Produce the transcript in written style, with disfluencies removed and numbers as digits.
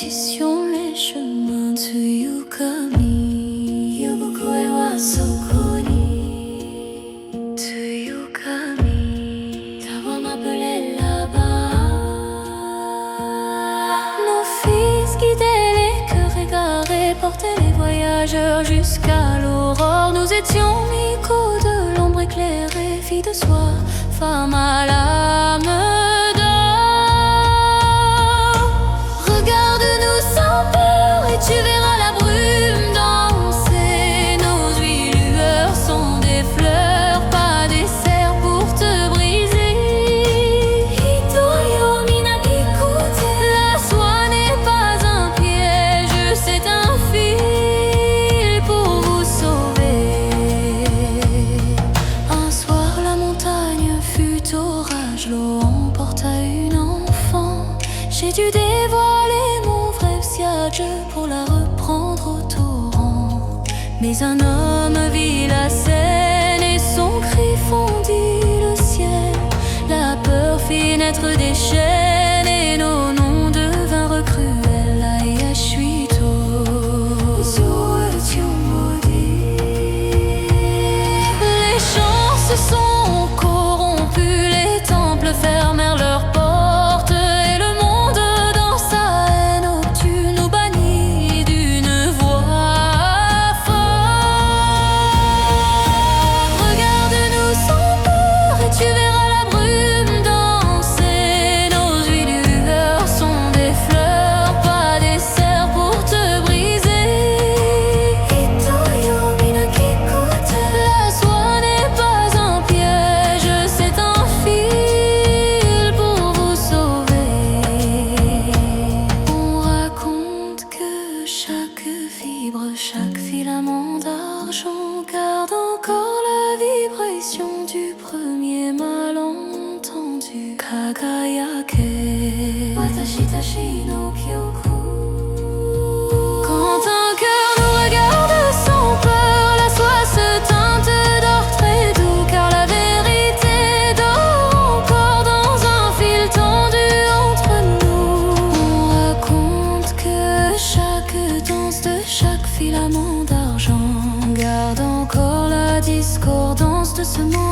répétition les chemins Tsuyukami Yobokoe wa soko ni Tsuyukami Tawa m'appelait là-bas. Nos fils guidaient les cœurs égarés, portaient les voyageurs jusqu'à l'aurore. Nous étions Miko de l'ombre éclairée, filles de soie, femmes à l'âme d'or. Regarde-nous sans peur et tu verras la brume danser. Nos huit lueurs sont des fleurs, pas des serres pour te briser. Hitoyo minakikute, la soie n'est pas un piège, c'est un fil pour vous sauver. Un soir la montagne fut orage, l'eau emporta une enfant. J'ai dû dévoiler mon vrai siège pour la reprendre au torrent. Mais un homme vit la scène et son cri fondit le ciel. La peur fit naître des chaînes et nos noms devinrent cruels. Ayashuito, nous étions maudits. Les champs se sont corrompus, les temples fermèrent leurs portes et le monde dans sa haine obtue nous bannit d'une voix forte. Regarde-nous sans peur et tu verras la brume danser. Nos huit lueurs sont des fleurs, pas des serres pour te briser. Hitoyo minakikute, la soie n'est pas un piège, c'est un fil pour vous sauver. On raconte que chaque fibre, chaque filament d'argent garde encore la vibration du premier malentendu. Kagayake, watashi tashi no kyoku. Quand un cœur nous regarde sans peur, la soie se teinte d'or très doux, car la vérité dort encore dans un fil tendu entre nous. On raconte que chaque danse de chaque filament d'argent garde encore la discordance de ce monde.